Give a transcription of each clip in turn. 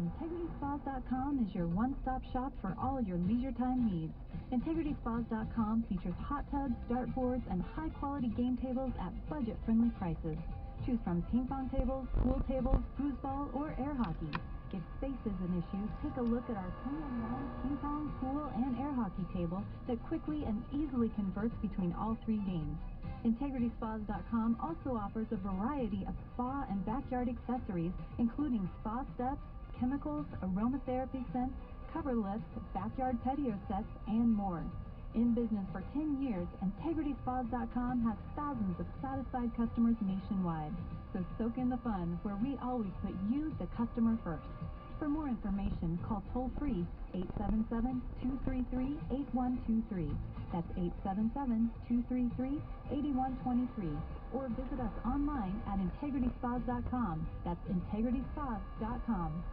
IntegritySpas.com is your one-stop shop for all your leisure time needs. IntegritySpas.com features hot tubs, dartboards, and high-quality game tables at budget-friendly prices. Choose from ping pong tables, pool tables, foosball, or air hockey. If space is an issue, take a look at our swing-and-line ping pong, pool, and air hockey table that quickly and easily converts between all three games. IntegritySpas.com also offers a variety of spa and backyard accessories, including spa steps, chemicals, aromatherapy scents, cover lifts, backyard patio sets, and more. In business for 10 years, IntegritySpas.com has thousands of satisfied customers nationwide. So soak in the fun, where we always put you, the customer, first. For more information, call toll-free 877-233-8123. That's 877-233-8123. Or visit us online at IntegritySpas.com. That's IntegritySpas.com.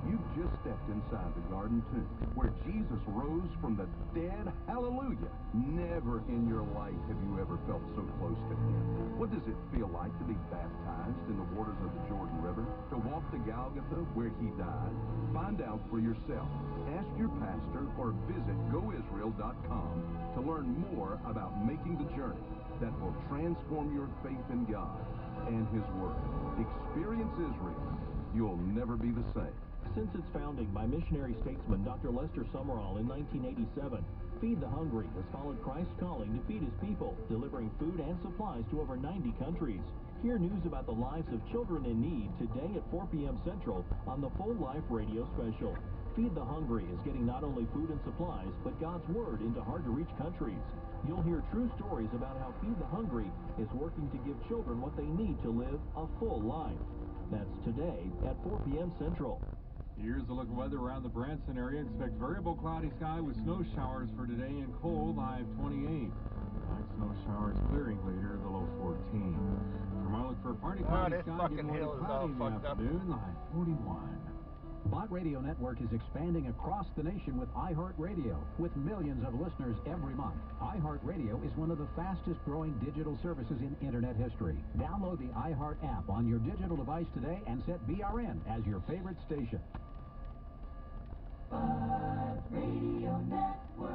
You've just stepped inside the garden tomb where Jesus rose from the dead. Hallelujah. Never in your life have you ever felt so close to him. What does it feel like to be baptized in the waters of the Jordan River? To walk to Golgotha where he died? Find out for yourself. Ask your pastor or visit goisrael.com to learn more about making the journey that will transform your faith in God and his word. Experience Israel. You'll never be the same. Since its founding by missionary statesman Dr. Lester Summerall in 1987, Feed the Hungry has followed Christ's calling to feed his people, delivering food and supplies to over 90 countries. Hear news about the lives of children in need today at 4 p.m. Central on the Full Life Radio special. Feed the Hungry is getting not only food and supplies, but God's Word into hard-to-reach countries. You'll hear true stories about how Feed the Hungry is working to give children what they need to live a full life. That's today at 4 p.m. Central. Here's a look at weather around the Branson area. Expect variable cloudy sky with snow showers for today and cold, high of 28. Light snow showers clearing later, the low 14. For my look for a partly cloudy sky, getting more cloudy in the afternoon, the high 41. Bot Radio Network is expanding across the nation with iHeartRadio. With millions of listeners every month, iHeartRadio is one of the fastest growing digital services in Internet history. Download the iHeart app on your digital device today and set BRN as your favorite station. Bot Radio Network.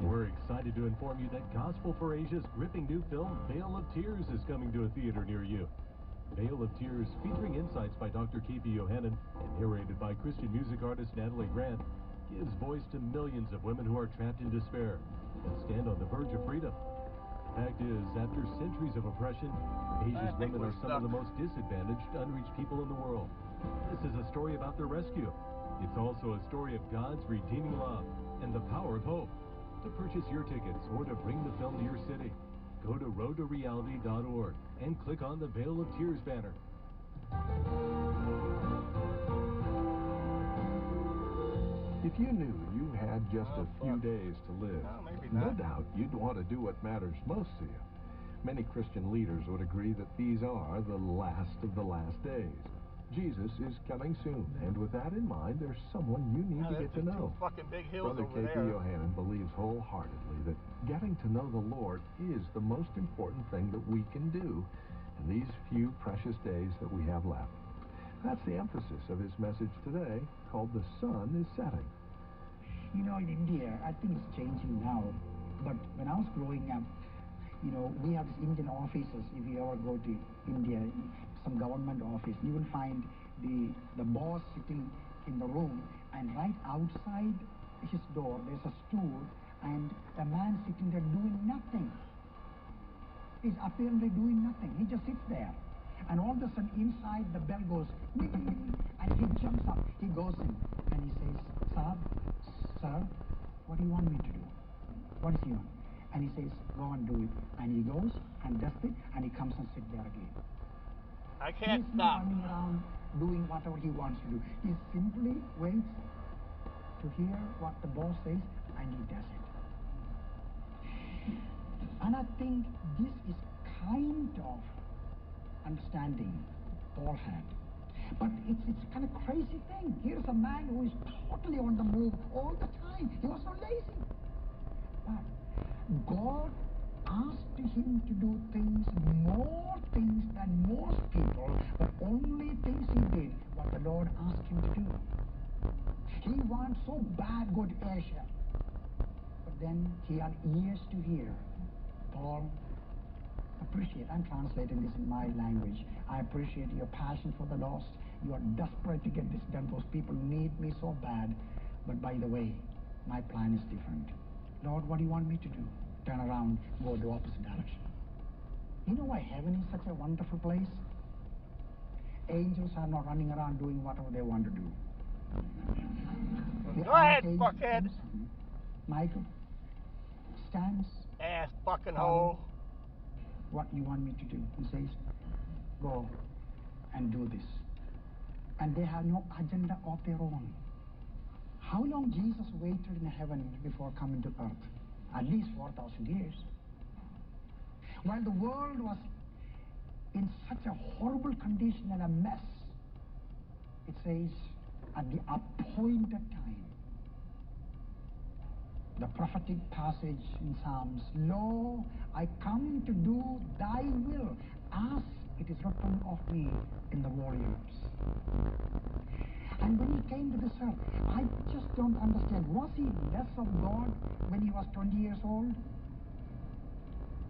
We're excited to inform you that Gospel for Asia's gripping new film, Veil of Tears, is coming to a theater near you. Veil of Tears, featuring insights by Dr. K.P. Yohannan and narrated by Christian music artist Natalie Grant, gives voice to millions of women who are trapped in despair and stand on the verge of freedom. The fact is, after centuries of oppression, Asia's women are some of the most disadvantaged, unreached people in the world. This is a story about their rescue. It's also a story of God's redeeming love and the power of hope. To purchase your tickets or to bring the film to your city, go to roadtoreality.org and click on the Veil of Tears banner. If you knew you had just a few days to live, no doubt you'd want to do what matters most to you. Many Christian leaders would agree that these are the last of the last days. Jesus is coming soon, and with that in mind, there's someone you need to get to know. Brother K.P. Yohannan believes wholeheartedly that getting to know the Lord is the most important thing that we can do in these few precious days that we have left. That's the emphasis of his message today, called The Sun is Setting. You know, in India, I think it's changing now, but when I was growing up, you know, we have these Indian offices. If you ever go to India, some government office, you will find the boss sitting in the room, and right outside his door there's a stool and a man sitting there doing nothing. He's apparently doing nothing. He just sits there, and all of a sudden inside the bell goes ding, ding, ding, and he jumps up. He goes in and he says, sir, what do you want me to do? What does he want? And he says, go and do it. And he goes and does it, and he comes and sits there again. I can't He's stop. not running around doing whatever he wants to do. He simply waits to hear what the boss says, and he does it. And I think this is kind of understanding Paul had. But it's kind of crazy thing. Here's a man who is totally on the move all the time. He was so lazy. But God asked him to do things, more things than most people, but only things he God asked him to do. He wants so bad go to Asia. But then he had ears to hear. Paul, I'm translating this in my language. I appreciate your passion for the lost. You are desperate to get this done. Those people need me so bad. But by the way, my plan is different. Lord, what do you want me to do? Turn around, go the opposite direction. You know why heaven is such a wonderful place? Angels are not running around doing whatever they want to do. Go ahead, fuckhead. Michael stands. Ass fucking hole. What you want me to do? He says, go and do this. And they have no agenda of their own. How long Jesus waited in heaven before coming to earth? At least 4,000 years. While the world was in such a horrible condition and a mess, it says, at the appointed time, the prophetic passage in Psalms, Lo, I come to do thy will, as it is written of me in the volumes. And when he came to this earth, I just don't understand. Was he less of God when he was 20 years old?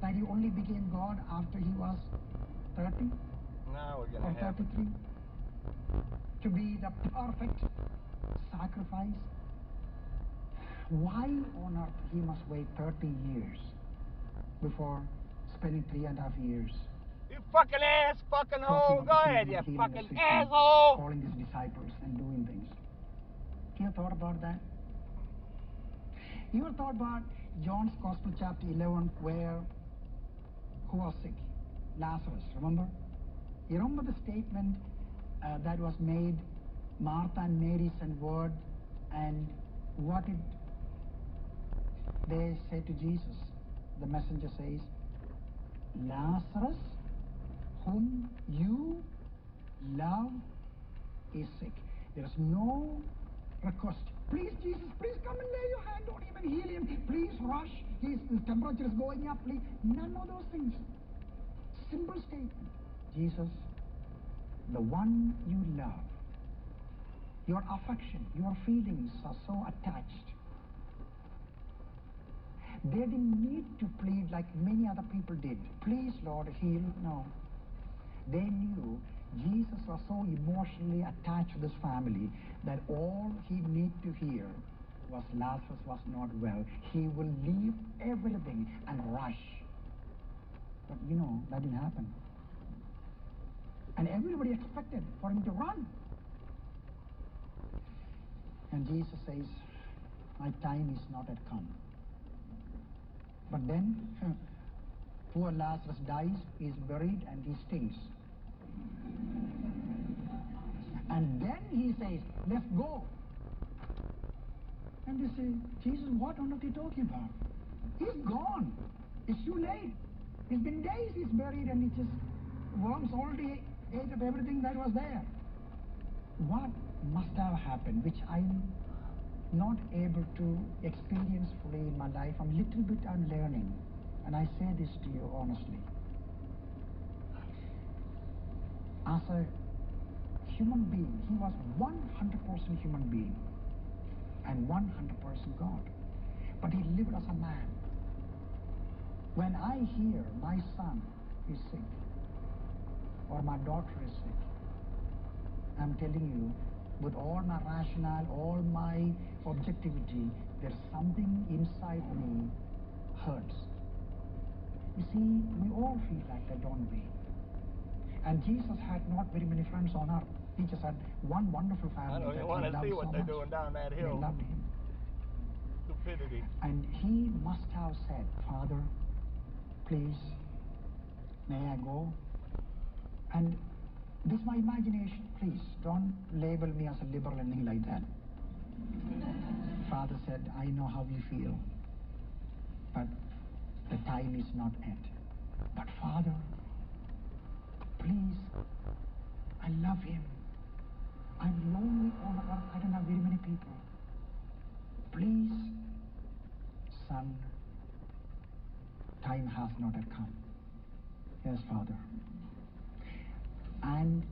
That he only became God after he was 30? Now we're going or to have 33? To be the perfect sacrifice? Why on earth he must wait 30 years before spending 3.5 years? You fucking ass fucking hole. Talking Go about the ahead, kingdom you of healing fucking the sick, asshole. calling his disciples and doing things. You ever thought about that? You ever thought about John's Gospel chapter 11 where who was sick? Lazarus, remember? You remember the statement that was made, Martha and Mary sent word, and what did they say to Jesus? The messenger says, Lazarus, whom you love, is sick. There is no request. Please, Jesus, please come and lay your hand on him and heal him. Please rush. His temperature is going up. Please. None of those things. Simple statement. Jesus, the one you love, your affection, your feelings are so attached. They didn't need to plead like many other people did. Please, Lord, heal. No. They knew Jesus was so emotionally attached to this family that all he needed to hear was Lazarus was not well. He will leave everything and rush. But you know, that didn't happen. And everybody expected for him to run. And Jesus says, my time is not yet come. But then, poor Lazarus dies, he is buried, and he stinks. And then he says, let's go. And they say, Jesus, what on earth are you talking about? He's gone. It's too late. It's been days he's buried, and it just worms already ate up everything that was there. What must have happened, which I'm not able to experience fully in my life? I'm little bit unlearning, and I say this to you honestly. As a human being, he was 100% human being and 100% God. But he lived as a man. When I hear my son is sick or my daughter is sick, I'm telling you, with all my rationale, all my objectivity, there's something inside me hurts. You see, we all feel like that, don't we? And Jesus had not very many friends on earth. He just had one wonderful family. I don't even want to see what they're doing down that hill. They loved him. Stupidity. And he must have said, Father, please, may I go? And this is my imagination. Please, don't label me as a liberal or anything like that. Father said, I know how you feel, but the time is not yet. But Father, please, I love him. I'm lonely on earth. I don't have very many people. Please, son, time has not yet come. Yes, Father. And